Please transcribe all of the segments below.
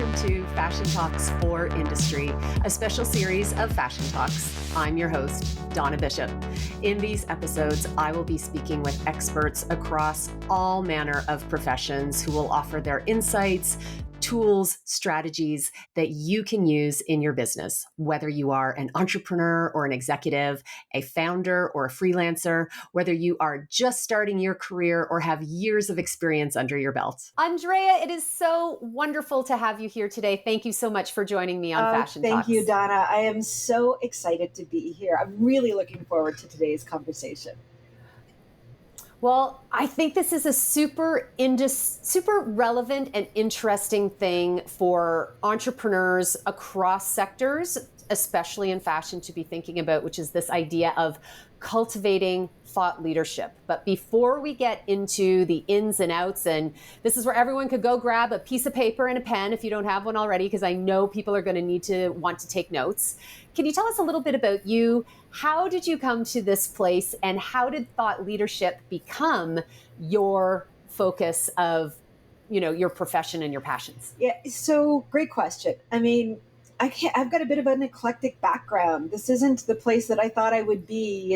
welcome to Fashion Talks for Industry, a special series of Fashion Talks. I'm your host, Donna Bishop. In these episodes, I will be speaking with experts across all manner of professions who will offer their insights, tools, strategies that you can use in your business, whether you are an entrepreneur or an executive, a founder or a freelancer, whether you are just starting your career or have years of experience under your belt. Andrea, it is so wonderful to have you here today. Thank you so much for joining me on Fashion Talks. Thank you, Donna. I am so excited to be here. I'm really looking forward to today's conversation. Well, I think this is a super relevant and interesting thing for entrepreneurs across sectors, especially in fashion, to be thinking about, which is this idea of cultivating thought leadership. But before we get into the ins and outs, and this is where everyone could go grab a piece of paper and a pen if you don't have one already, because I know people are going to want to take notes. Can you tell us a little bit about you? How did you come to this place, and how did thought leadership become your focus of, your profession and your passions? Yeah, so great question. I mean, I've got a bit of an eclectic background. This isn't the place that I thought I would be,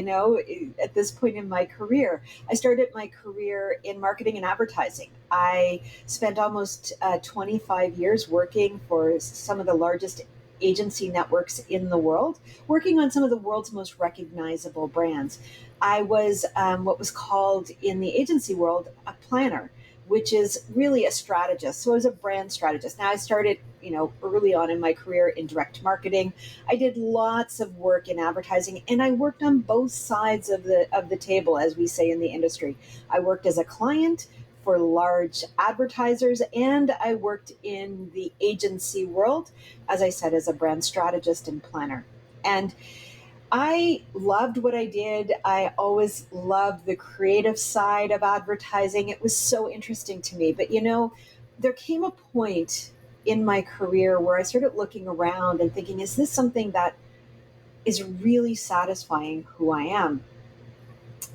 at this point in my career. I started my career in marketing and advertising. I spent almost 25 years working for some of the largest agency networks in the world, working on some of the world's most recognizable brands. I was what was called in the agency world a planner, which is really a strategist. So I was a brand strategist. Now I started, early on in my career in direct marketing. I did lots of work in advertising, and I worked on both sides of the table, as we say in the industry. I worked as a client for large advertisers, and I worked in the agency world, as I said, as a brand strategist and planner. And I loved what I did. I always loved the creative side of advertising. It was so interesting to me. But, there came a point in my career where I started looking around and thinking, is this something that is really satisfying who I am?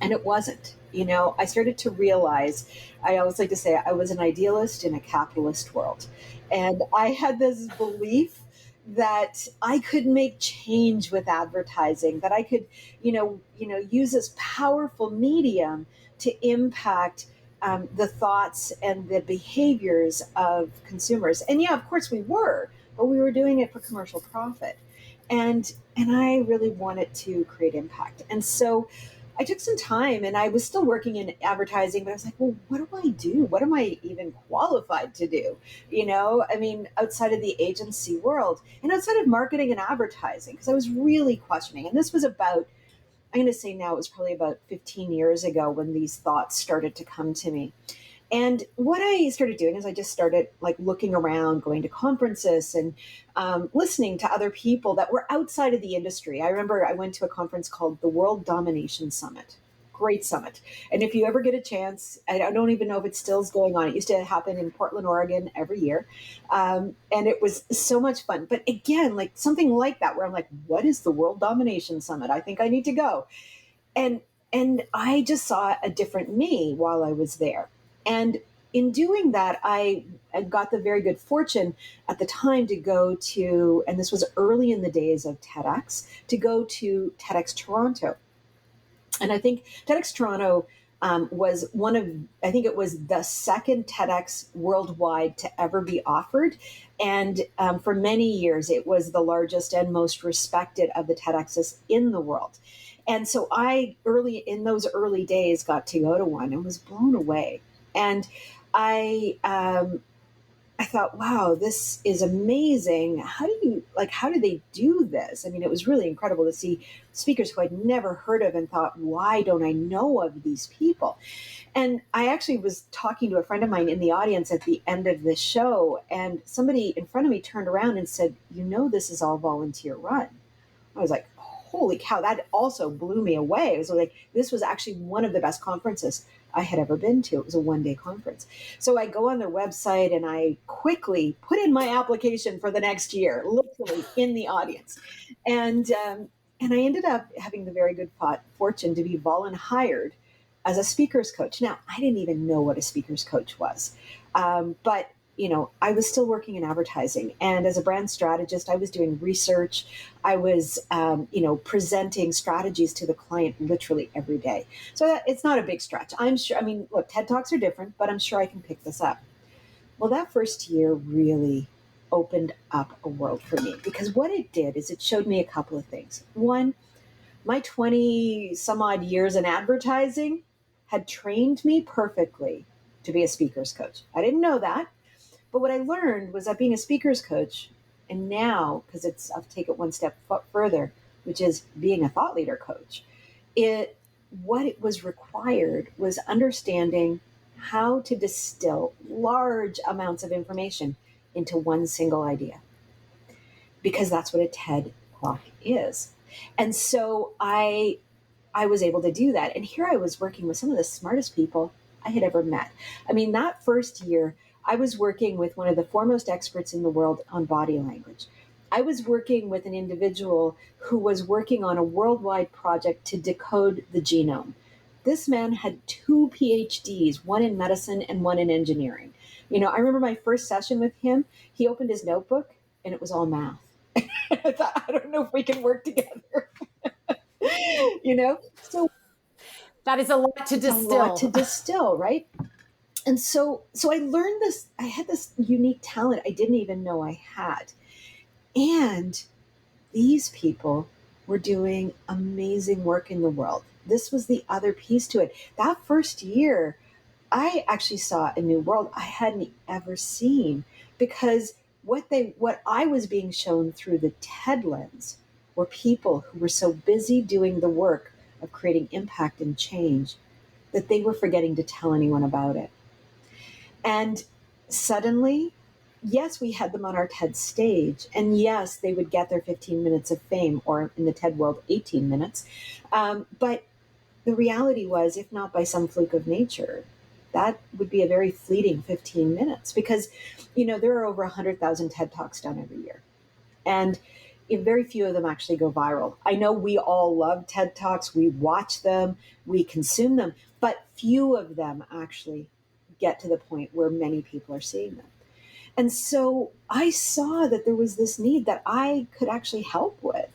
And it wasn't. I started to realize, I always like to say, I was an idealist in a capitalist world. And I had this belief that I could make change with advertising, that I could, use this powerful medium to impact the thoughts and the behaviors of consumers. And yeah, of course we were, but we were doing it for commercial profit. And I really wanted to create impact. And so I took some time, and I was still working in advertising, but I was like, well, what do I do? What am I even qualified to do? Outside of the agency world and outside of marketing and advertising, because I was really questioning. And this was about, I'm going to say now, it was probably about 15 years ago when these thoughts started to come to me. And what I started doing is I just started looking around, going to conferences and listening to other people that were outside of the industry. I remember I went to a conference called the World Domination Summit. Great summit. And if you ever get a chance, I don't even know if it still is going on. It used to happen in Portland, Oregon every year. And it was so much fun. But again, something like that, where I'm like, what is the World Domination Summit? I think I need to go. And I just saw a different me while I was there. And in doing that, I got the very good fortune at the time to go to, and this was early in the days of TEDx, to go to TEDx Toronto. And I think TEDx Toronto was it was the second TEDx worldwide to ever be offered. And for many years, it was the largest and most respected of the TEDx's in the world. And so in those early days, got to go to one and was blown away. And I thought, wow, this is amazing. How do they do this? It was really incredible to see speakers who I'd never heard of and thought, why don't I know of these people? And I actually was talking to a friend of mine in the audience at the end of the show, and somebody in front of me turned around and said, this is all volunteer run. I was like, holy cow, that also blew me away. It was like, this was actually one of the best conferences I had ever been to. It was a one-day conference. So I go on their website and I quickly put in my application for the next year, literally in the audience. And I ended up having the very good fortune to be volunteered as a speaker's coach. Now, I didn't even know what a speaker's coach was. But I was still working in advertising. And as a brand strategist, I was doing research. I was, presenting strategies to the client literally every day. So it's not a big stretch. I'm sure, I mean, look, TED Talks are different, but I'm sure I can pick this up. Well, that first year really opened up a world for me because what it did is it showed me a couple of things. One, my 20 some odd years in advertising had trained me perfectly to be a speaker's coach. I didn't know that, but what I learned was that being a speaker's coach, and now, because I'll take it one step further, which is being a thought leader coach, what it was required was understanding how to distill large amounts of information into one single idea, because that's what a TED Talk is. And so I was able to do that. And here I was working with some of the smartest people I had ever met. I mean, that first year, I was working with one of the foremost experts in the world on body language. I was working with an individual who was working on a worldwide project to decode the genome. This man had two PhDs, one in medicine and one in engineering. I remember my first session with him, he opened his notebook and it was all math. I thought, I don't know if we can work together. So That is a lot to it's a lot to distill. distill, right? And so I learned this. I had this unique talent I didn't even know I had. And these people were doing amazing work in the world. This was the other piece to it. That first year, I actually saw a new world I hadn't ever seen, because what I was being shown through the TED lens were people who were so busy doing the work of creating impact and change that they were forgetting to tell anyone about it. And suddenly, yes, we had them on our TED stage, and yes, they would get their 15 minutes of fame, or in the TED world, 18 minutes. But the reality was, if not by some fluke of nature, that would be a very fleeting 15 minutes, because, there are over 100,000 TED Talks done every year. And very few of them actually go viral. I know we all love TED Talks, we watch them, we consume them, but few of them actually get to the point where many people are seeing them. And so I saw that there was this need that I could actually help with,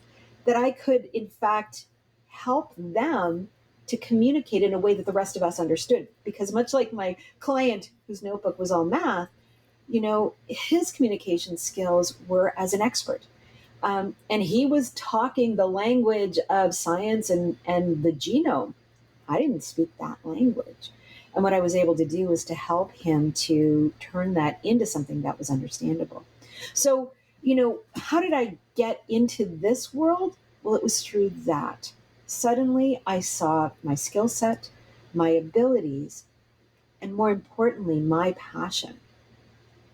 that I could, in fact, help them to communicate in a way that the rest of us understood. Because much like my client whose notebook was all math, his communication skills were as an expert. And he was talking the language of science and the genome. I didn't speak that language. And what I was able to do was to help him to turn that into something that was understandable. So, how did I get into this world? Well, it was through that. Suddenly, I saw my skill set, my abilities, and more importantly, my passion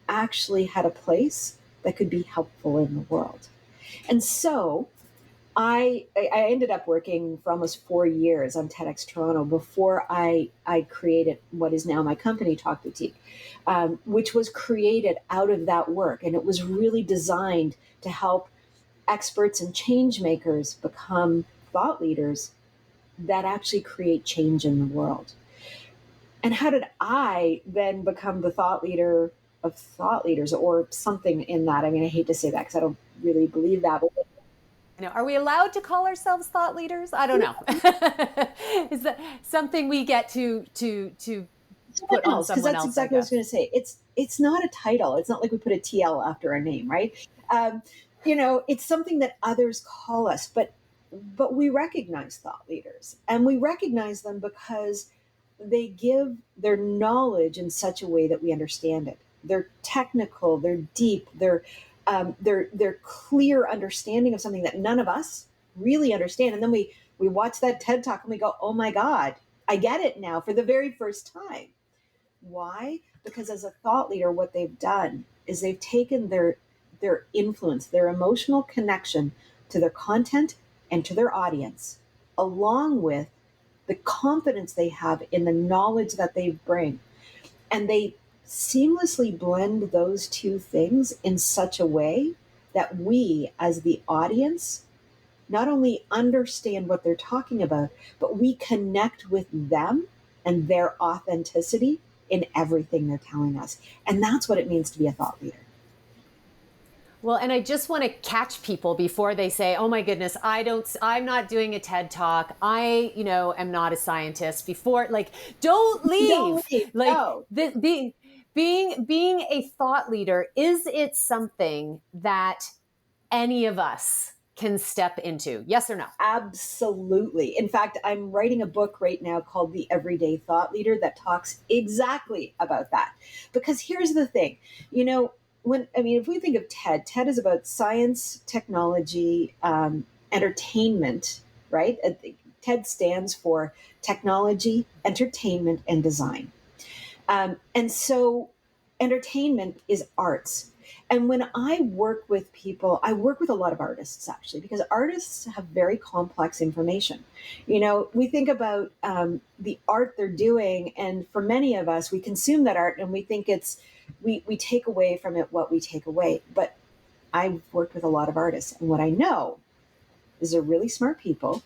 actually had a place that could be helpful in the world. And so I ended up working for almost 4 years on TEDx Toronto before I created what is now my company, Talk Boutique, which was created out of that work. And it was really designed to help experts and change makers become thought leaders that actually create change in the world. And how did I then become the thought leader of thought leaders, or something in that? I mean, I hate to say that because I don't really believe that. But Are we allowed to call ourselves thought leaders? I don't know. Is that something we get to someone put on else, because someone that's else, I exactly what I was guess? going to say. It's not a title. It's not like we put a TL after our name, right? Um, it's something that others call us, but we recognize thought leaders, and we recognize them because they give their knowledge in such a way that we understand it. They're technical, they're deep, they're clear understanding of something that none of us really understand. And then we watch that TED Talk and we go, oh my God, I get it now for the very first time. Why? Because as a thought leader, what they've done is they've taken their influence, their emotional connection to their content and to their audience, along with the confidence they have in the knowledge that they bring. And they seamlessly blend those two things in such a way that we, as the audience, not only understand what they're talking about, but we connect with them and their authenticity in everything they're telling us. And that's what it means to be a thought leader. Well, and I just want to catch people before they say, "Oh my goodness, I'm not doing a TED Talk. I, am not a scientist." Before, like, don't Don't leave. leave. Like, No. being a thought leader, is it something that any of us can step into? Yes or no? Absolutely. In fact, I'm writing a book right now called The Everyday Thought Leader that talks exactly about that. Because here's the thing, if we think of TED, TED is about science, technology, entertainment, right? TED stands for technology, entertainment, and design. And so entertainment is arts. And when I work with people, I work with a lot of artists actually, because artists have very complex information. We think about the art they're doing, and for many of us, we consume that art and we think we take away from it what we take away. But I've worked with a lot of artists, and what I know is they're really smart people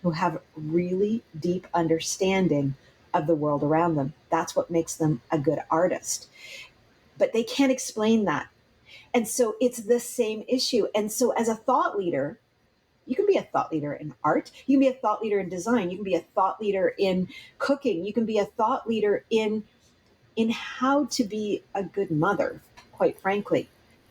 who have really deep understanding of the world around them. That's what makes them a good artist. But they can't explain that. And so it's the same issue. And so as a thought leader, you can be a thought leader in art. You can be a thought leader in design. You can be a thought leader in cooking. You can be a thought leader in how to be a good mother, quite frankly.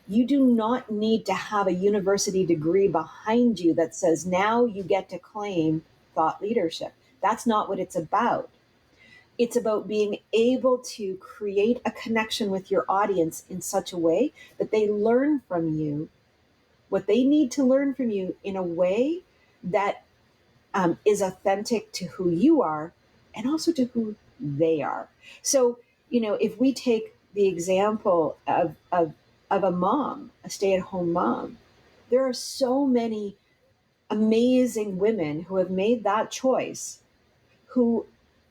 You do not need to have a university degree behind you that says now you get to claim thought leadership. That's not what it's about. It's about being able to create a connection with your audience in such a way that they learn from you what they need to learn from you in a way that is authentic to who you are and also to who they are. So, if we take the example of a mom, a stay at home mom, there are so many amazing women who have made that choice, who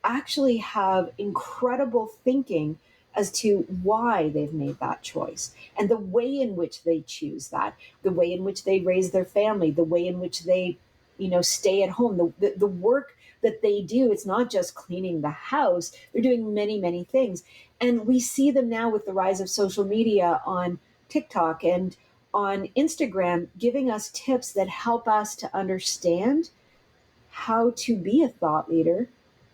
actually have incredible thinking as to why they've made that choice and the way in which they choose that, the way in which they raise their family, the way in which they, stay at home, the work that they do. It's not just cleaning the house, they're doing many, many things. And we see them now with the rise of social media on TikTok and on Instagram, giving us tips that help us to understand how to be a thought leader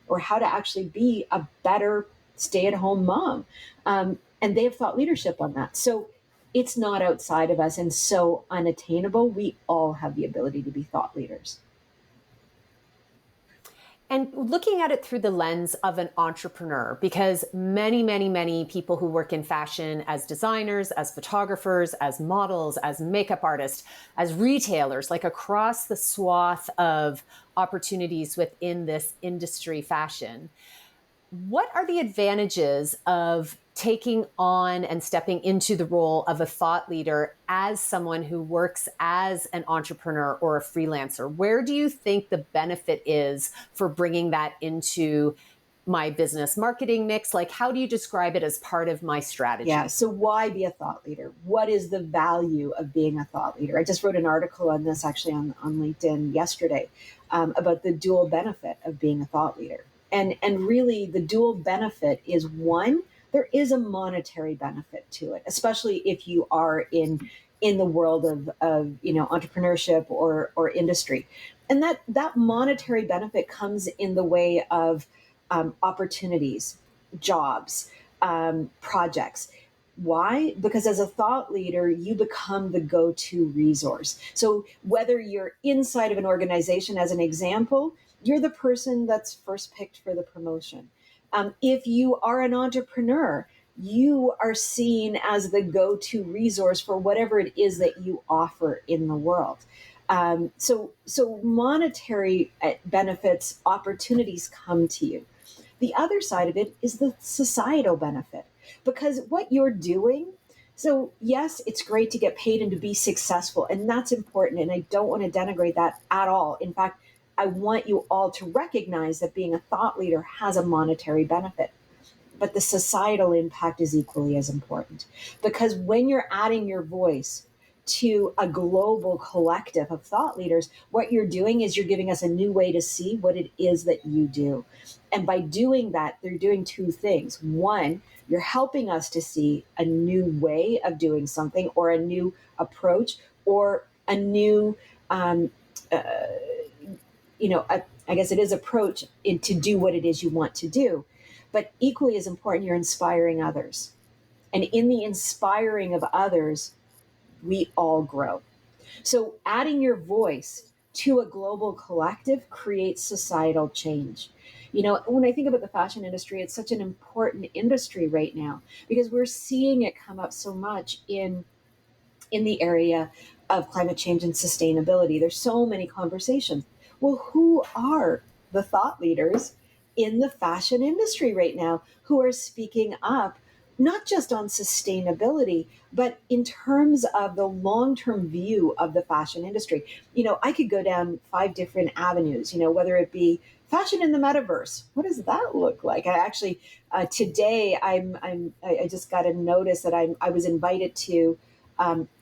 or how to actually be a better stay at home mom. And they have thought leadership on that. So it's not outside of us and so unattainable. We all have the ability to be thought leaders. And looking at it through the lens of an entrepreneur, because many, many, many people who work in fashion as designers, as photographers, as models, as makeup artists, as retailers, like across the swath of opportunities within this industry, fashion, what are the advantages of taking on and stepping into the role of a thought leader as someone who works as an entrepreneur or a freelancer? Where do you think the benefit is for bringing that into my business marketing mix? Like, how do you describe it as part of my strategy? Yeah. So why be a thought leader? What is the value of being a thought leader? I just wrote an article on this actually on LinkedIn yesterday about the dual benefit of being a thought leader. And really the dual benefit is one, there is a monetary benefit to it, especially if you are in the world of entrepreneurship or industry. And that monetary benefit comes in the way of opportunities, jobs, projects. Why? Because as a thought leader, you become the go to resource. So, whether you're inside of an organization, as an example, you're the person that's first picked for the promotion. If you are an entrepreneur, you are seen as the go to resource for whatever it is that you offer in the world. So monetary benefits, opportunities come to you. The other side of it is the societal benefit, because what you're doing, so yes, it's great to get paid and to be successful, and that's important. And I don't want to denigrate that at all. In fact, I want you all to recognize that being a thought leader has a monetary benefit, but the societal impact is equally as important, because when you're adding your voice to a global collective of thought leaders, what you're doing is you're giving us a new way to see what it is that you do. And by doing that, they're doing two things. One, you're helping us to see a new way of doing something, or a new approach, or a new, um, uh, I guess it is approach to do what it is you want to do. But equally as important, you're inspiring others. And in the inspiring of others, we all grow. So adding your voice to a global collective creates societal change. When I think about the fashion industry, it's such an important industry right now because we're seeing it come up so much in the area of climate change and sustainability. There's so many conversations. Well, who are the thought leaders in the fashion industry right now who are speaking up, not just on sustainability, but in terms of the long term view of the fashion industry? I could go down 5 different avenues, whether it be fashion in the metaverse. What does that look like? I actually, today, I just got a notice that I was invited to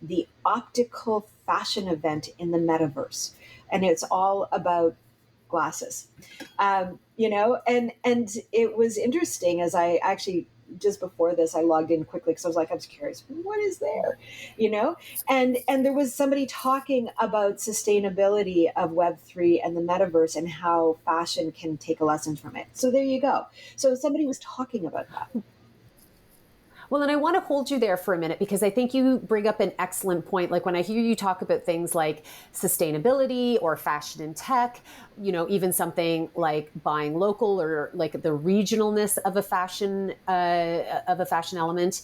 the optical fashion event in the metaverse, and it's all about glasses. And it was interesting as I actually, just before this, I logged in quickly because I was curious, what is there, and there was somebody talking about sustainability of Web3 and the metaverse and how fashion can take a lesson from it. So there you go. So somebody was talking about that. Well, and I want to hold you there for a minute because I think you bring up an excellent point. Like when I hear you talk about things like sustainability or fashion and tech, even something like buying local or like the regionalness of a fashion element.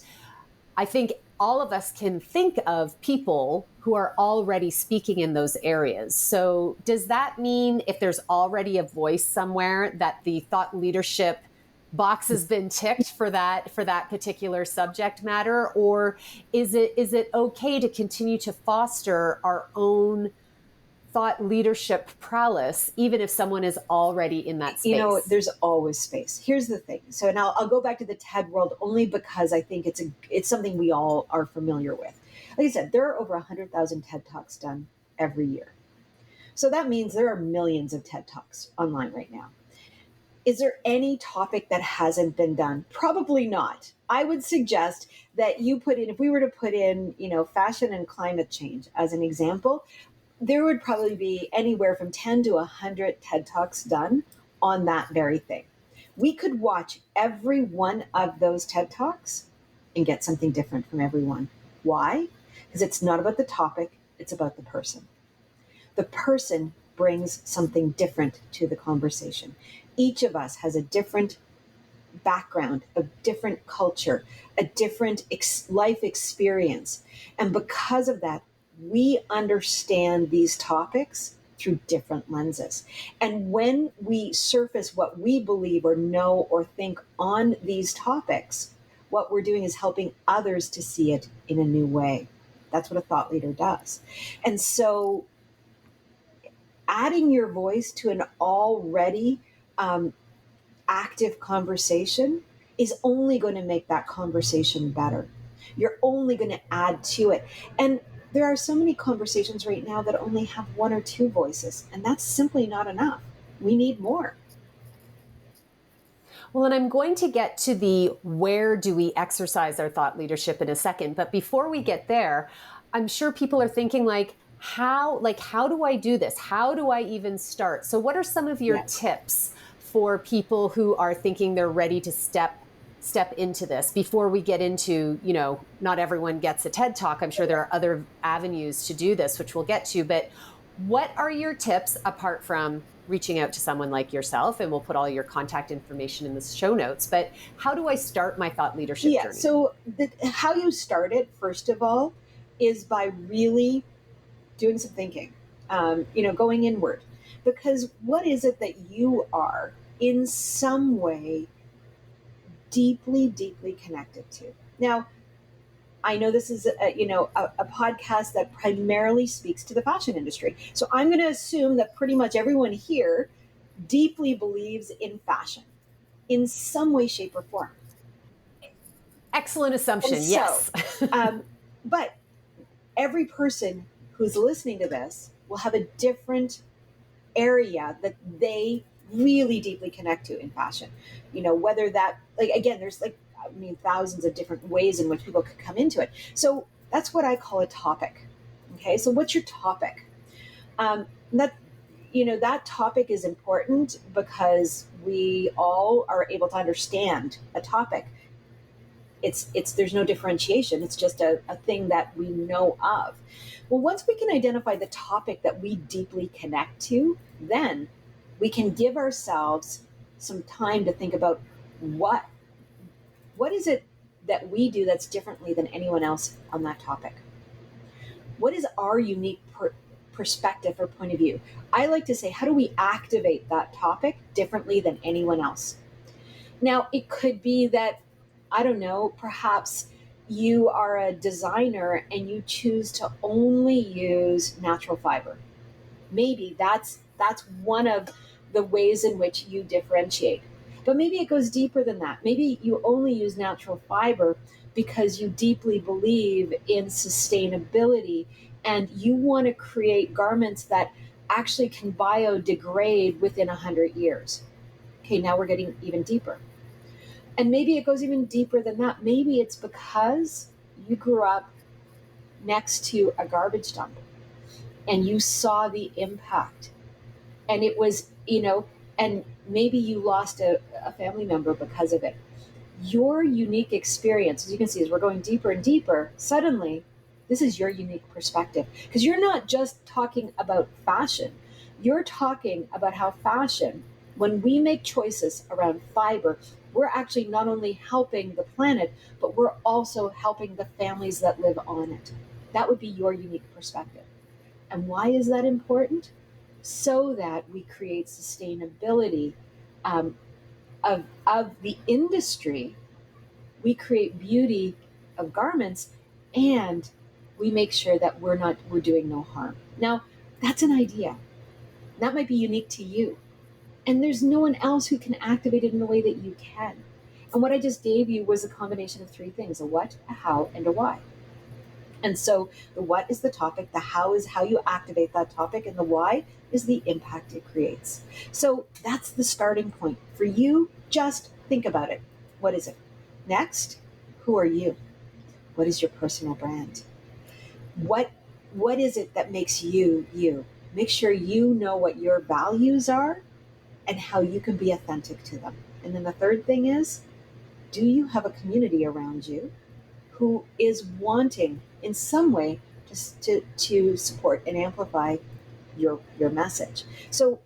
I think all of us can think of people who are already speaking in those areas. So does that mean if there's already a voice somewhere that the thought leadership box has been ticked for that particular subject matter, or is it okay to continue to foster our own thought leadership prowess even if someone is already in that space? There's always space. Here's the thing. So now I'll go back to the TED world only because I think it's something we all are familiar with. Like I said, there are over 100,000 TED Talks done every year. So that means there are millions of TED Talks online right now. Is there any topic that hasn't been done? Probably not. I would suggest that if we were to put in, fashion and climate change as an example, there would probably be anywhere from 10 to 100 TED Talks done on that very thing. We could watch every one of those TED Talks and get something different from everyone. Why? Because it's not about the topic, it's about the person. The person brings something different to the conversation. Each of us has a different background, a different culture, a different life experience. And because of that, we understand these topics through different lenses. And when we surface what we believe or know or think on these topics, what we're doing is helping others to see it in a new way. That's what a thought leader does. And so adding your voice to an already active conversation is only going to make that conversation better. You're only going to add to it. And there are so many conversations right now that only have one or two voices, and that's simply not enough. We need more. Well, and I'm going to get to the where do we exercise our thought leadership in a second. But before we get there, I'm sure people are thinking how do I do this? How do I even start? So what are some of your tips for people who are thinking they're ready to step into this before we get into, not everyone gets a TED Talk. I'm sure there are other avenues to do this, which we'll get to. But what are your tips apart from reaching out to someone like yourself? And we'll put all your contact information in the show notes. But how do I start my thought leadership journey? So how you start it, first of all, is by really doing some thinking, going inward. Because what is it that you are in some way deeply, deeply connected to? Now, I know this is a podcast that primarily speaks to the fashion industry. So I'm going to assume that pretty much everyone here deeply believes in fashion in some way, shape, or form. Excellent assumption. Yes. But every person who's listening to this will have a different area that they really deeply connect to in fashion. Whether that, like, again, there's like, I mean, thousands of different ways in which people could come into it. So that's what I call a topic. Okay, so what's your topic? That that topic is important because we all are able to understand a topic. It's there's no differentiation. It's just a thing that we know of. Well, once we can identify the topic that we deeply connect to, then we can give ourselves some time to think about what what is it that we do that's differently than anyone else on that topic. What is our unique perspective or point of view? I like to say, how do we activate that topic differently than anyone else? Now, it could be that, I don't know, perhaps you are a designer and you choose to only use natural fiber. Maybe that's one of the ways in which you differentiate. But maybe it goes deeper than that. Maybe you only use natural fiber because you deeply believe in sustainability and you want to create garments that actually can biodegrade within 100 years. Okay, now we're getting even deeper. And maybe it goes even deeper than that. Maybe it's because you grew up next to a garbage dump and you saw the impact. And it was, and maybe you lost a family member because of it. Your unique experience, as you can see, as we're going deeper and deeper, suddenly this is your unique perspective. Because you're not just talking about fashion, you're talking about how fashion, when we make choices around fiber, we're actually not only helping the planet, but we're also helping the families that live on it. That would be your unique perspective. And why is that important? So that we create sustainability um, of the industry, we create beauty of garments, and we make sure that we're doing no harm. Now, that's an idea. That might be unique to you. And there's no one else who can activate it in the way that you can. And what I just gave you was a combination of three things: a what, a how, and a why. And so the what is the topic, the how is how you activate that topic, and the why is the impact it creates. So that's the starting point. For you, just think about it. What is it? Next, who are you? What is your personal brand? What what is it that makes you you? Make sure you know what your values are and how you can be authentic to them. And then the third thing is, do you have a community around you who is wanting in some way to support and amplify your message? So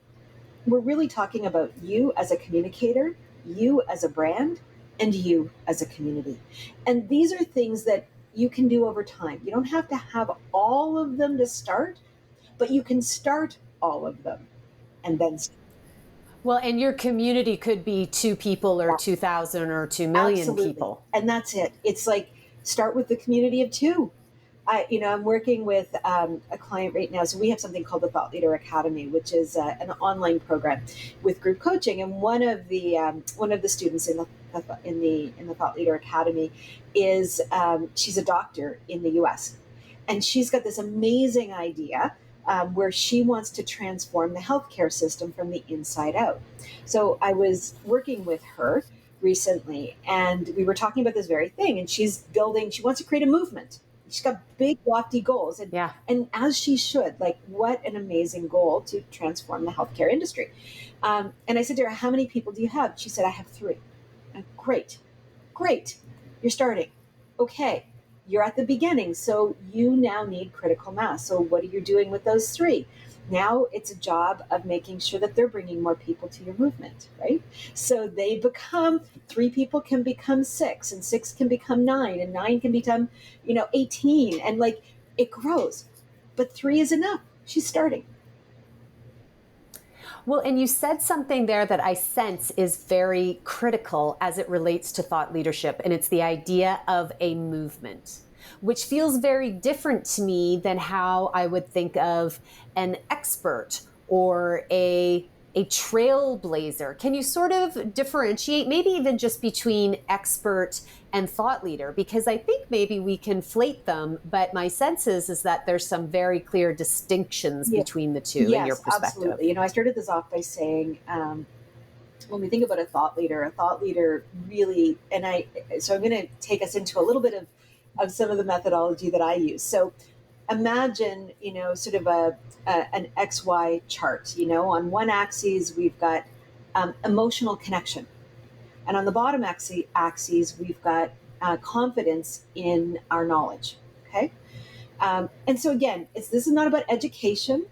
we're really talking about you as a communicator, you as a brand, and you as a community. And these are things that you can do over time. You don't have to have all of them to start, but you can start all of them and then Well, and your community could be 2 people or 2,000 or 2 million absolutely. people. And that's it. It's like, start with the community of two. I'm working with a client right now. So we have something called the Thought Leader Academy, which is an online program with group coaching. And one of the students in the Thought Leader Academy is she's a doctor in the U.S. and she's got this amazing idea where she wants to transform the healthcare system from the inside out. So I was working with her recently, and we were talking about this very thing. And she wants to create a movement. She's got big, lofty goals, Yeah. and as she should. Like, what an amazing goal to transform the healthcare industry. And I said to her, "How many people do you have?" She said, "I have three." Great, great. You're starting. Okay, you're at the beginning, so you now need critical mass. So what are you doing with those three? Now it's a job of making sure that they're bringing more people to your movement, right? So they become, three people can become six, and six can become nine, and nine can become, 18. And like, it grows. But three is enough. She's starting. Well, and you said something there that I sense is very critical as it relates to thought leadership, and it's the idea of a movement, which feels very different to me than how I would think of an expert or a a trailblazer. Can you sort of differentiate, maybe even just between expert and thought leader? Because I think maybe we conflate them, but my sense is that there's some very clear distinctions Yeah. between the two in your Yes, perspective. absolutely. I started this off by saying, when we think about a thought leader really, so I'm going to take us into a little bit of some of the methodology that I use. So imagine, sort of an XY chart. On one axis, we've got emotional connection. And on the bottom axis, we've got confidence in our knowledge. Okay. And so again, this is not about education.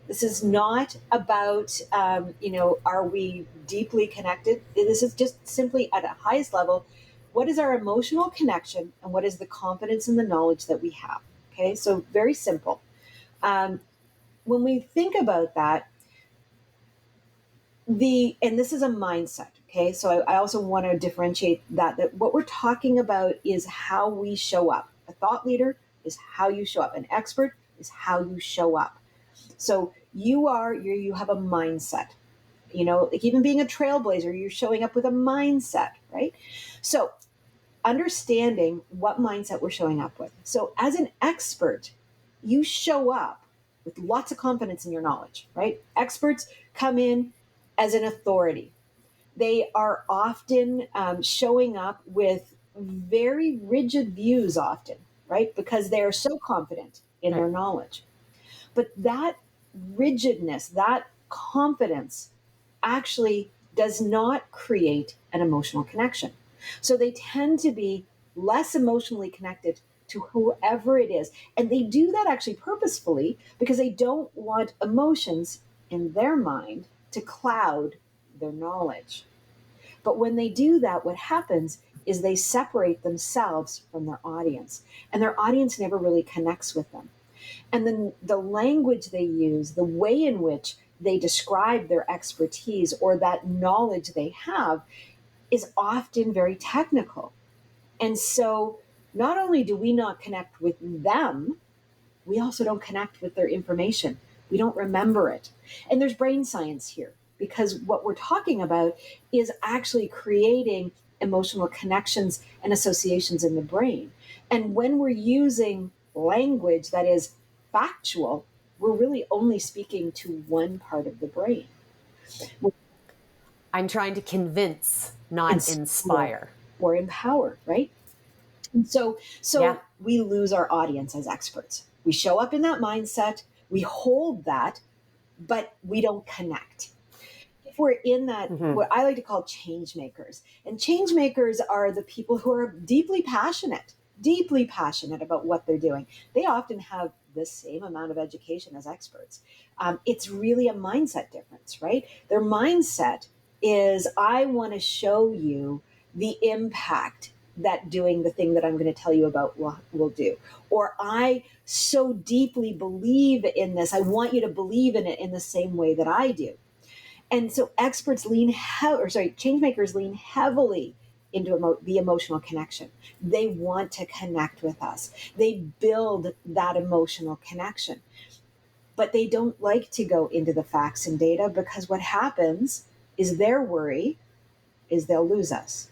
This is not about, are we deeply connected? This is just simply at a highest level. What is our emotional connection and what is the confidence in the knowledge that we have? Okay, so very simple. When we think about that, and this is a mindset. Okay, so I also want to differentiate that what we're talking about is how we show up. A thought leader is how you show up. An expert is how you show up. So you have a mindset. Like even being a trailblazer, you're showing up with a mindset, right? So understanding what mindset we're showing up with. So as an expert, you show up with lots of confidence in your knowledge, right? Experts come in as an authority. They are often showing up with very rigid views, often, right? Because they are so confident in their knowledge. But that rigidness, that confidence actually does not create an emotional connection. So they tend to be less emotionally connected to whoever it is. And they do that actually purposefully because they don't want emotions in their mind to cloud their knowledge. But when they do that, what happens is they separate themselves from their audience, and their audience never really connects with them. And then the language they use, the way in which they describe their expertise or that knowledge they have is often very technical. And so not only do we not connect with them, we also don't connect with their information. We don't remember it. And there's brain science here because what we're talking about is actually creating emotional connections and associations in the brain. And when we're using language that is factual, we're really only speaking to one part of the brain. I'm trying to convince, not Inspire inspire. or empower, right? And Yeah. so we lose our audience as experts. We show up in that mindset, we hold that, but we don't connect. If we're in that, Mm-hmm. what I like to call change makers, and change makers are the people who are deeply passionate about what they're doing. They often have the same amount of education as experts. It's really a mindset difference, right? Their mindset is I want to show you the impact that doing the thing that I'm going to tell you about will do. Or I so deeply believe in this, I want you to believe in it in the same way that I do. And so change makers lean heavily into the emotional connection. They want to connect with us. They build that emotional connection. But they don't like to go into the facts and data because what happens is their worry is they'll lose us,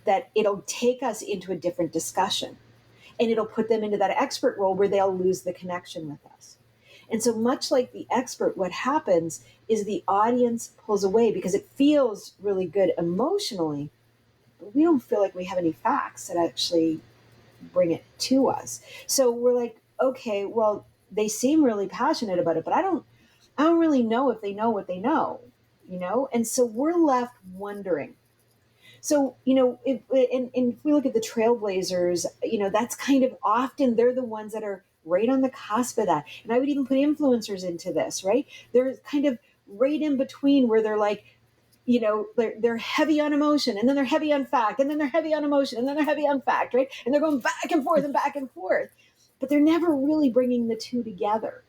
that it'll take us into a different discussion and it'll put them into that expert role where they'll lose the connection with us. And so, much like the expert, what happens is the audience pulls away because it feels really good emotionally, but we don't feel like we have any facts that actually bring it to us. So we're like, okay, well, they seem really passionate about it, but I don't really know if they know what they know. And so we're left wondering. So, if we look at the trailblazers, that's kind of often they're the ones that are right on the cusp of that. And I would even put influencers into this, right? They're kind of right in between where they're like, they're heavy on emotion and then they're heavy on fact and then they're heavy on emotion and then they're heavy on fact, right? And they're going back and forth and back and forth, but they're never really bringing the two together.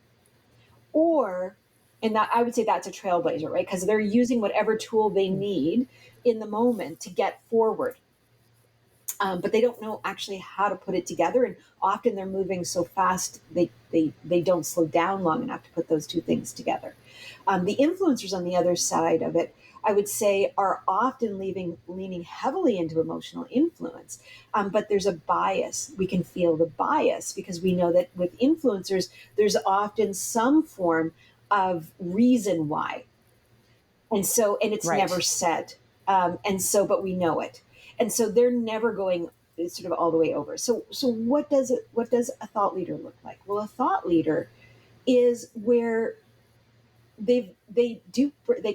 Or, and that I would say that's a trailblazer, right? Because they're using whatever tool they need in the moment to get forward. but they don't know actually how to put it together. And often they're moving so fast, they don't slow down long enough to put those two things together. The influencers on the other side of it, I would say, are often leaning heavily into emotional influence. But there's a bias. We can feel the bias because we know that with influencers, there's often some form of reason why. And it's never Right. said. But we know it. And so they're never going sort of all the way over. So what does a thought leader look like? Well, a thought leader is where they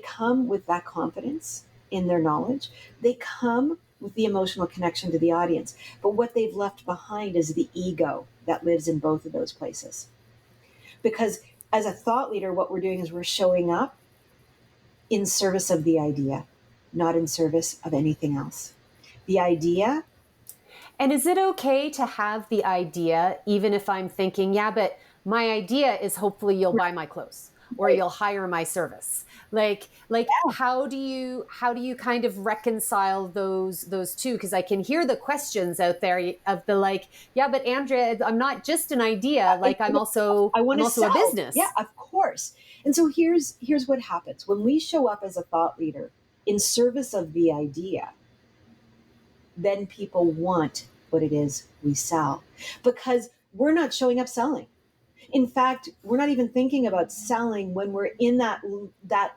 come with that confidence in their knowledge. They come with the emotional connection to the audience. But what they've left behind is the ego that lives in both of those places. Because as a thought leader, what we're doing is we're showing up in service of the idea, not in service of anything else. The idea, And is it okay to have the idea, even if I'm thinking, yeah, but my idea is hopefully you'll buy my clothes or right? you'll hire my service. Like how do you kind of reconcile those two? Because I can hear the questions out there of the like, yeah, but Andrea, I'm not just an idea. Like I want I'm to also a sell. Yeah, business. of course. And so here's what happens when we show up as a thought leader in service of the idea. Then people want what it is we sell because we're not showing up selling. In fact, we're not even thinking about selling when we're in that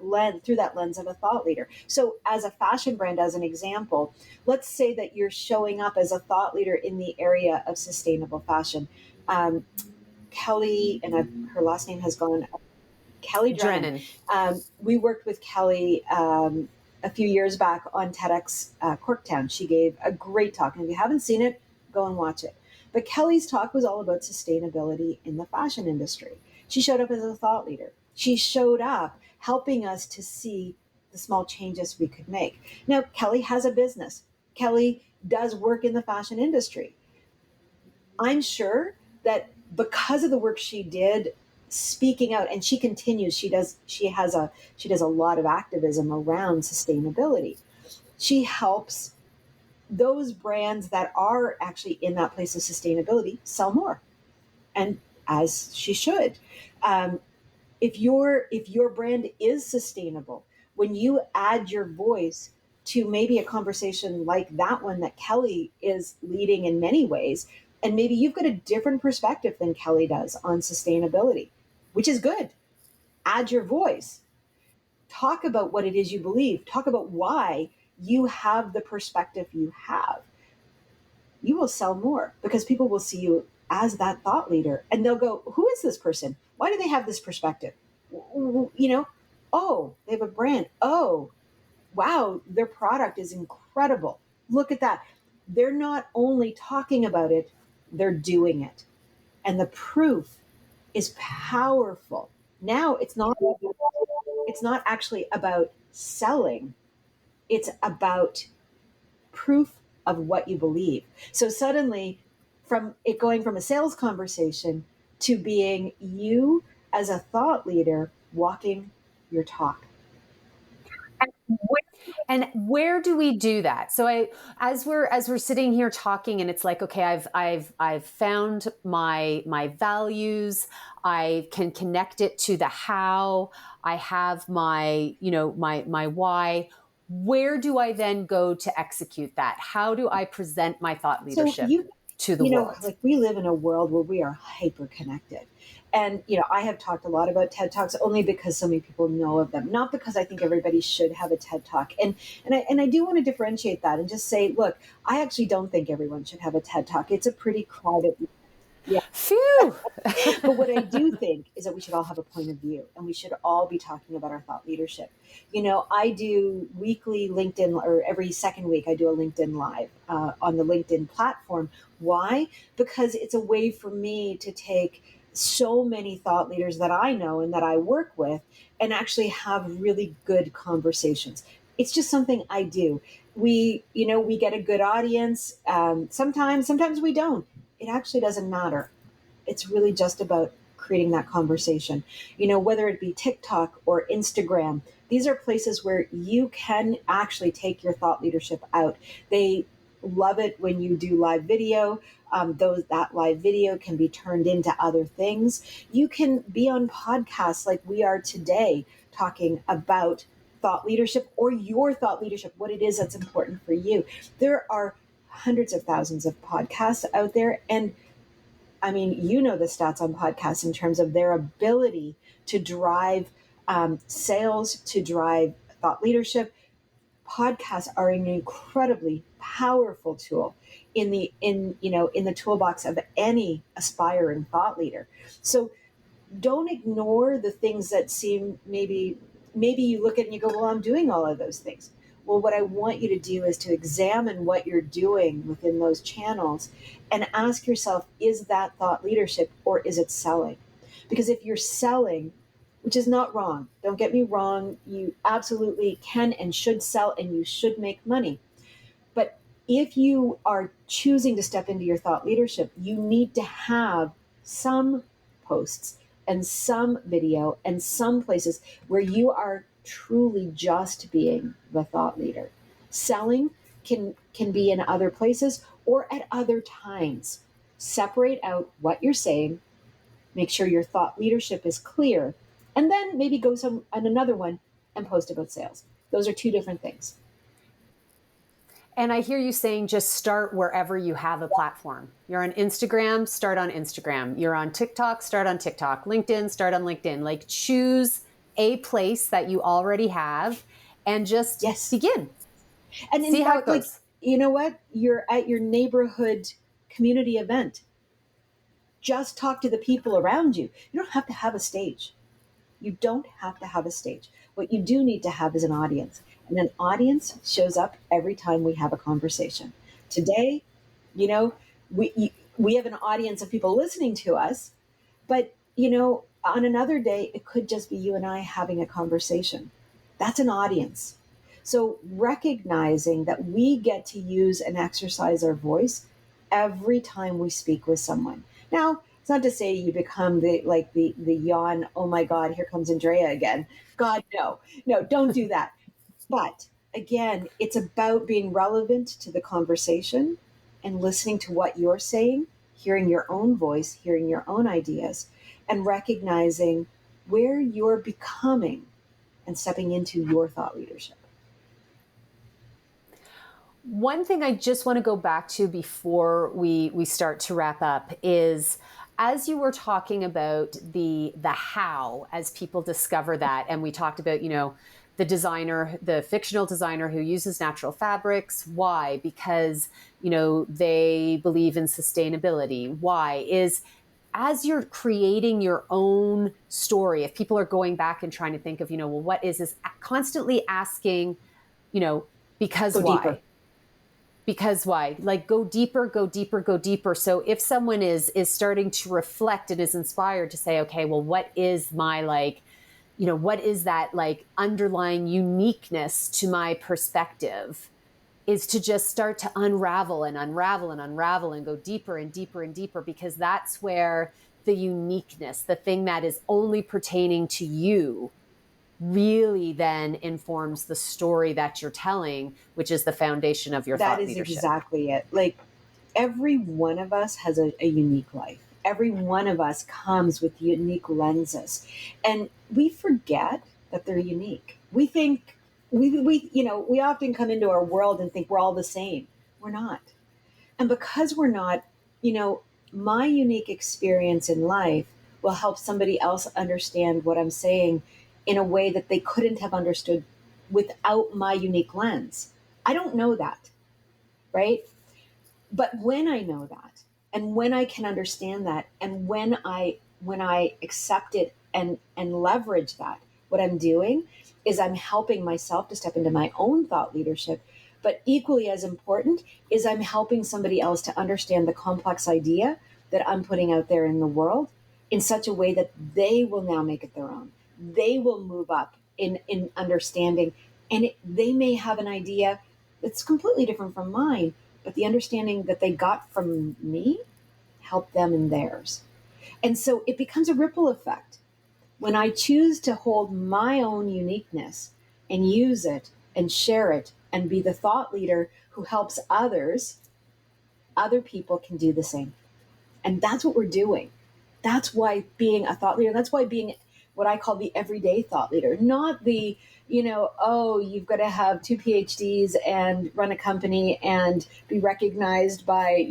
lens through that lens of a thought leader. So as a fashion brand, as an example, let's say that you're showing up as a thought leader in the area of sustainable fashion. um, Kelly, and her last name has gone, Kelly Drennan. Drennan. We worked with Kelly a few years back on TEDx Corktown. She gave a great talk. And if you haven't seen it, go and watch it. But Kelly's talk was all about sustainability in the fashion industry. She showed up as a thought leader. She showed up helping us to see the small changes we could make. Now, Kelly has a business. Kelly does work in the fashion industry. I'm sure that because of the work she did speaking out, and she continues, she does a lot of activism around sustainability. She helps those brands that are actually in that place of sustainability sell more, and as she should. um, if your brand is sustainable, when you add your voice to maybe a conversation like that one that Kelly is leading in many ways, and maybe you've got a different perspective than Kelly does on sustainability, which is good. Add your voice. Talk about what it is you believe. Talk about why you have the perspective you have. You will sell more because people will see you as that thought leader and they'll go, who is this person? Why do they have this perspective? You know, oh, they have a brand. Oh, wow, their product is incredible. Look at that. They're not only talking about it, they're doing it. And the proof is powerful. Now it's not actually about selling. It's about proof of what you believe. So suddenly, from it going from a sales conversation to being you as a thought leader walking your talk. And where do we do that? So as we're sitting here talking and it's like, okay, I've found my values. I can connect it to the how. I have my why. Where do I then go to execute that? How do I present my thought So leadership to the world? like we live in a world where we are hyper connected. And, I have talked a lot about TED Talks only because so many people know of them, not because I think everybody should have a TED Talk. And I do want to differentiate that and just say, look, I actually don't think everyone should have a TED Talk. It's a pretty crowded. Yeah. Phew. But what I do think is that we should all have a point of view and we should all be talking about our thought leadership. I do weekly LinkedIn, or every second week, I do a LinkedIn live on the LinkedIn platform. Why? Because it's a way for me to take so many thought leaders that I know and that I work with and actually have really good conversations. It's just something I do. We get a good audience. Sometimes we don't. It actually doesn't matter. It's really just about creating that conversation. Whether it be TikTok or Instagram, these are places where you can actually take your thought leadership out. They love it when you do live video. That live video can be turned into other things. You can be on podcasts like we are today, talking about thought leadership or your thought leadership, what it is that's important for you. There are hundreds of thousands of podcasts out there. And I mean, you know the stats on podcasts in terms of their ability to drive sales, to drive thought leadership. Podcasts are an incredibly powerful tool in the toolbox of any aspiring thought leader. So don't ignore the things that seem maybe you look at it and you go, well, I'm doing all of those things. Well, what I want you to do is to examine what you're doing within those channels and ask yourself, is that thought leadership or is it selling? Because if you're selling, which is not wrong, don't get me wrong, you absolutely can and should sell and you should make money. But if you are choosing to step into your thought leadership, you need to have some posts and some video and some places where you are truly just being the thought leader. Selling can be in other places or at other times. Separate out what you're saying, make sure your thought leadership is clear, and then maybe go some on another one and post about sales. Those are two different things. And I hear you saying just start wherever you have a platform. You're on Instagram, start on Instagram. You're on TikTok, start on TikTok. LinkedIn, start on LinkedIn. Like choose a place that you already have and just begin. And in fact, like, you know what? You're at your neighborhood community event. Just talk to the people around you. You don't have to have a stage. You don't have to have a stage. What you do need to have is an audience. And an audience shows up every time we have a conversation. Today, you know, we have an audience of people listening to us, but, you know, on another day, it could just be you and I having a conversation. That's an audience. So recognizing that we get to use and exercise our voice every time we speak with someone. Now, it's not to say you become the yawn, oh my God, here comes Andrea again. God, no, don't do that. But again, it's about being relevant to the conversation and listening to what you're saying, hearing your own voice, hearing your own ideas, and recognizing where you're becoming and stepping into your thought leadership. One thing I just want to go back to before we start to wrap up is, as you were talking about the how, as people discover that, and we talked about, you know, the designer, the fictional designer who uses natural fabrics. Why? Because, you know, they believe in sustainability. Why? Is as you're creating your own story, if people are going back and trying to think of, you know, well, what is this? Constantly asking, you know, because why? Deeper. Because why? Like go deeper, go deeper, go deeper. So if someone is starting to reflect and is inspired to say, okay, well, what is my like, you know, what is that like underlying uniqueness to my perspective, is to just start to unravel and unravel and unravel and go deeper and deeper and deeper, because that's where the uniqueness, the thing that is only pertaining to you, really then informs the story that you're telling, which is the foundation of your thought leadership. That is exactly it. Like every one of us has a unique life. Every one of us comes with unique lenses, and we forget that they're unique. We think we often come into our world and think we're all the same. We're not. And because we're not, you know, my unique experience in life will help somebody else understand what I'm saying in a way that they couldn't have understood without my unique lens. I don't know that, right? But when I know that, and when I can understand that, and when I accept it and leverage that, what I'm doing is I'm helping myself to step into my own thought leadership. But equally as important is I'm helping somebody else to understand the complex idea that I'm putting out there in the world in such a way that they will now make it their own. They will move up in understanding, and they may have an idea that's completely different from mine, but the understanding that they got from me helped them in theirs. And so it becomes a ripple effect. When I choose to hold my own uniqueness and use it and share it and be the thought leader who helps others, other people can do the same. And that's what we're doing. That's why being a thought leader, that's why being what I call the everyday thought leader, not the, oh, you've got to have two PhDs and run a company and be recognized by,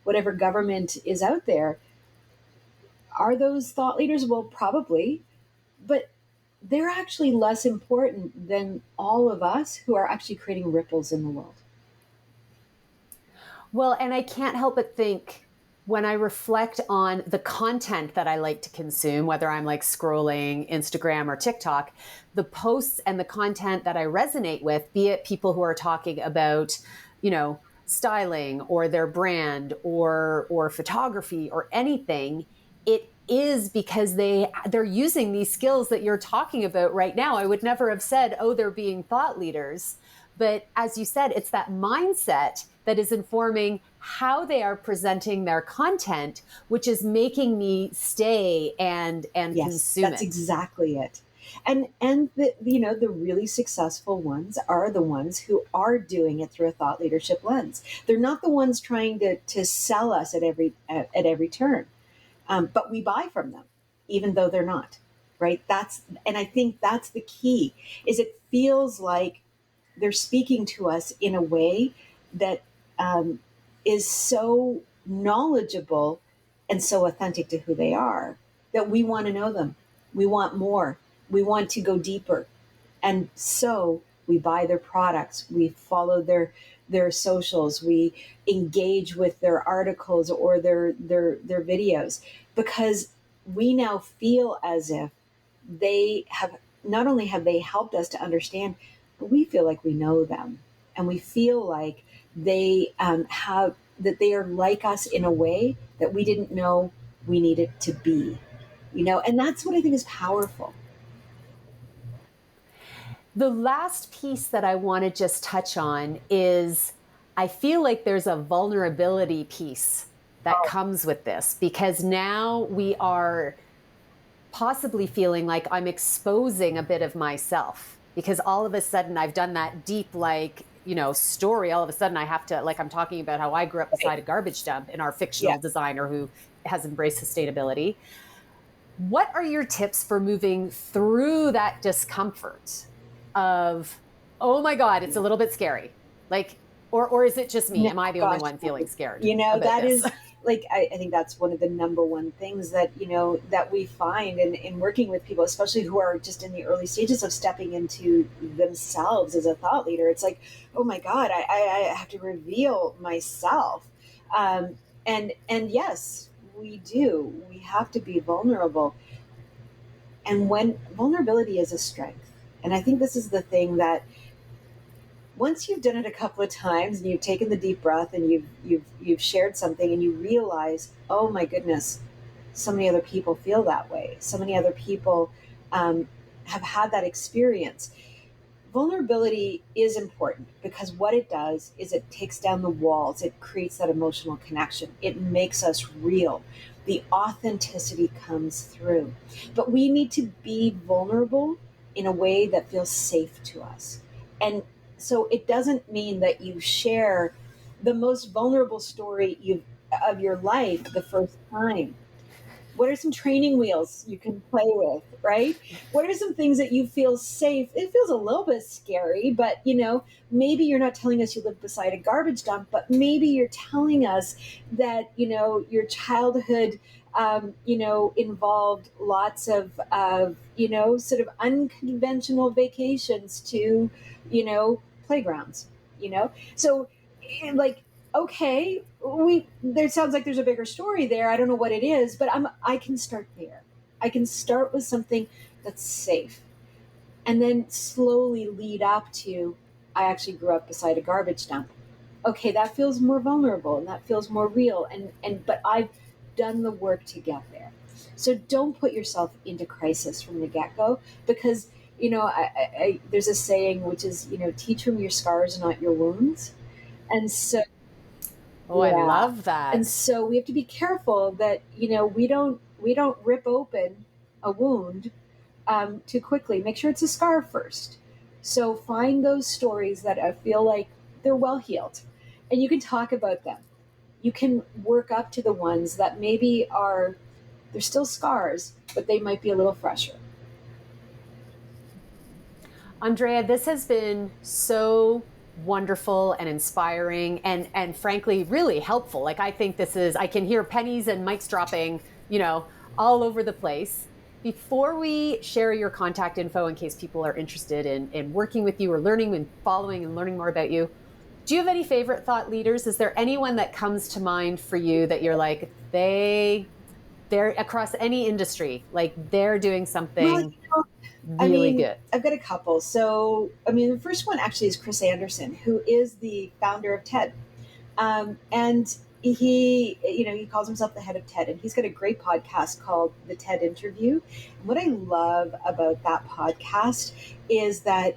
whatever government is out there. Are those thought leaders? Well, probably, but they're actually less important than all of us who are actually creating ripples in the world. Well, and I can't help but think when I reflect on the content that I like to consume, whether I'm like scrolling Instagram or TikTok, the posts and the content that I resonate with, be it people who are talking about, styling or their brand or photography or anything, it is because they're using these skills that you're talking about right now. I would never have said, oh, they're being thought leaders. But as you said, it's that mindset that is informing how they are presenting their content, which is making me stay and Yes, consume that's it. exactly it. And the really successful ones are the ones who are doing it through a thought leadership lens. They're not the ones trying to sell us at every turn, but we buy from them, even though they're not. Right? And I think that's the key. Is it feels like they're speaking to us in a way that um, is so knowledgeable and so authentic to who they are that we want to know them. We want more. We want to go deeper. And so we buy their products, we follow their socials, we engage with their articles or their videos, because we now feel as if they have not only have they helped us to understand, but we feel like we know them, and we feel like they have that they are like us in a way that we didn't know we needed to be, and that's what I think is powerful. The last piece that I want to just touch on is I feel like there's a vulnerability piece that comes with this because now we are possibly feeling like I'm exposing a bit of myself because all of a sudden I've done that deep, story. All of a sudden I have to, like, I'm talking about how I grew up Right. beside a garbage dump and our Yeah. fictional designer who has embraced sustainability. What are your tips for moving through that discomfort of, oh my God, it's a little bit scary? Like, or is it just me? No, Am I the only gosh, one feeling no. scared about That this? is like, I think that's one of the number one things that, that we find in working with people, especially who are just in the early stages of stepping into themselves as a thought leader. It's like, oh my God, I have to reveal myself. And yes, we do. We have to be vulnerable. And when vulnerability is a strength, and I think this is the thing that once you've done it a couple of times and you've taken the deep breath and you've shared something and you realize, oh my goodness, so many other people feel that way, so many other people have had that experience. Vulnerability is important because what it does is it takes down the walls, it creates that emotional connection, it makes us real, the authenticity comes through. But we need to be vulnerable in a way that feels safe to us. And so it doesn't mean that you share the most vulnerable story of your life the first time. What are some training wheels you can play with, right? What are some things that you feel safe? It feels a little bit scary, but maybe you're not telling us you live beside a garbage dump, but maybe you're telling us that your childhood involved lots of sort of unconventional vacations to playgrounds. So like, okay, we there sounds like there's a bigger story there. I don't know what it is, but I can start there. I can start with something that's safe and then slowly lead up to I actually grew up beside a garbage dump. Okay, that feels more vulnerable and that feels more real, and but I've done the work to get there. So don't put yourself into crisis from the get-go, because there's a saying which is, teach from your scars, not your wounds. And so Oh, I yeah. love And that. so we have to be careful that, we don't rip open a wound too quickly. Make sure it's a scar first. So find those stories that I feel like they're well healed and you can talk about them. You can work up to the ones that maybe are, they're still scars, but they might be a little fresher. Andrea, this has been so wonderful and inspiring and frankly really helpful. Like I think this is, I can hear pennies and mics dropping, all over the place. Before we share your contact info in case people are interested in working with you or learning and following and learning more about you, do you have any favorite thought leaders? Is there anyone that comes to mind for you that you're like, they're across any industry, like they're doing Well, something I really mean, good? I've got a couple. So, I mean, the first one actually is Chris Anderson, who is the founder of TED. And he calls himself the head of TED, and he's got a great podcast called The TED Interview. And what I love about that podcast is that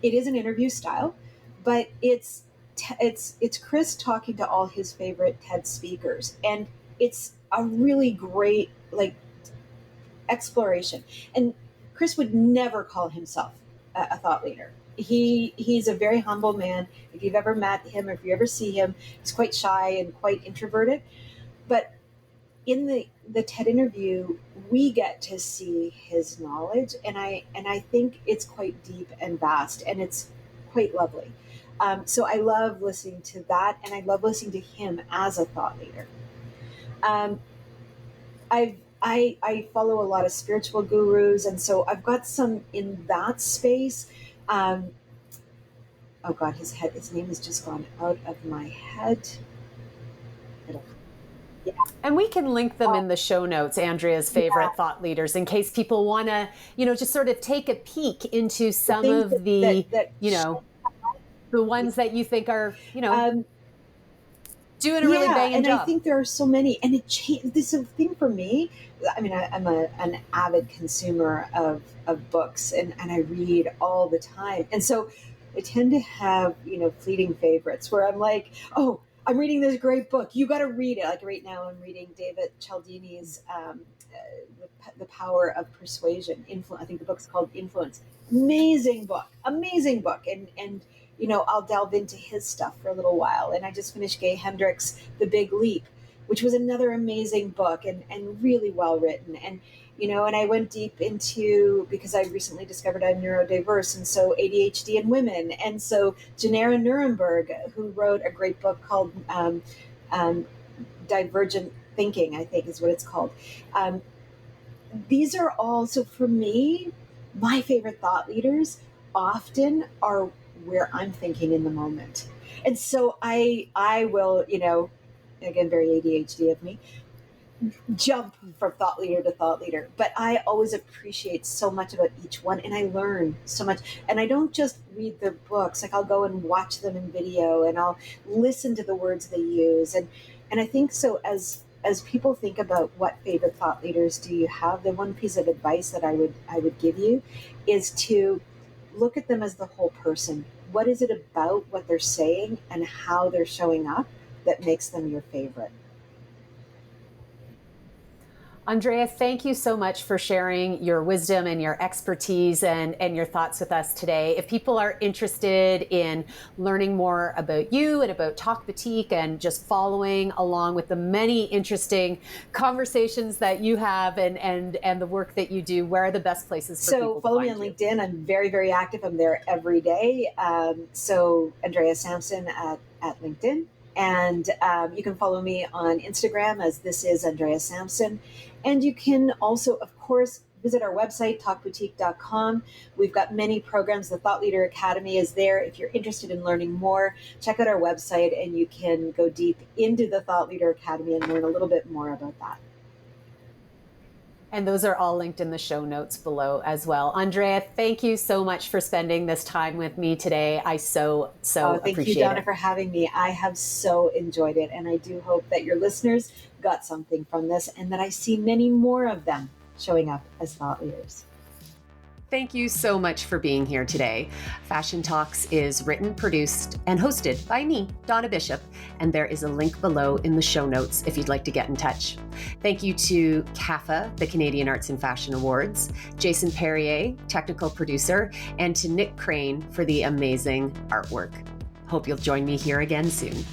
it is an interview style, but it's Chris talking to all his favorite TED speakers, and it's a really great exploration. And Chris would never call himself a thought leader. He's a very humble man. If you've ever met him, or if you ever see him, he's quite shy and quite introverted. But in the TED interview, we get to see his knowledge, and I think it's quite deep and vast, and it's quite lovely. So I love listening to that, and I love listening to him as a thought leader. Um, I follow a lot of spiritual gurus, and so I've got some in that space. Um, oh God, his name has just gone out of my head. Yeah, And we can link them uh, in the show notes, Andrea's yeah. favorite thought leaders, in case people want to, just sort of take a peek into The some things of the, that the ones that you think are, um, doing a really yeah, banging and I job. think there are so many, and it changed. This is a thing for me. I mean, I'm an avid consumer of books, and I read all the time, and so I tend to have fleeting favorites where I'm like, oh, I'm reading this great book. You got to read it. Like right now, I'm reading David Cialdini's the Power of Persuasion. I think the book's called Influence. Amazing book, and I'll delve into his stuff for a little while. And I just finished Gay Hendricks' The Big Leap, which was another amazing book and really well written. And I went deep into, because I recently discovered I'm neurodiverse, and so ADHD in women. And so Janera Nuremberg, who wrote a great book called um, Divergent Thinking, I think is what it's called. Um, these are all, so for me, my favorite thought leaders often are where I'm thinking in the moment. And so I will, again, very ADHD of me, jump from thought leader to thought leader. But I always appreciate so much about each one, and I learn so much. And I don't just read their books, like I'll go and watch them in video, and I'll listen to the words they use. And I think so, as people think about what favorite thought leaders do you have, the one piece of advice that I would give you is to look at them as the whole person. What is it about what they're saying and how they're showing up that makes them your favorite? Andrea, thank you so much for sharing your wisdom and your expertise and your thoughts with us today. If people are interested in learning more about you and about Talk Boutique and just following along with the many interesting conversations that you have and the work that you do, where are the best places for people to follow me find on you? LinkedIn. I'm very, very active. I'm there every day. So Andrea Sampson at LinkedIn. And you can follow me on Instagram as this is Andrea Sampson. And you can also, of course, visit our website, talkboutique.com. We've got many programs. The Thought Leader Academy is there. If you're interested in learning more, check out our website and you can go deep into the Thought Leader Academy and learn a little bit more about that. And those are all linked in the show notes below as well. Andrea, thank you so much for spending this time with me today. I so Thank you, appreciate Donna, it. for having me. I have so enjoyed it. And I do hope that your listeners got something from this and that I see many more of them showing up as thought leaders. thank you so much for being here today. Fashion Talks is written, produced, and hosted by me, Donna Bishop, and there is a link below in the show notes if you'd like to get in touch. Thank you to CAFA, the Canadian Arts and Fashion Awards, Jason Perrier, technical producer, and to Nick Crane for the amazing artwork. Hope you'll join me here again soon.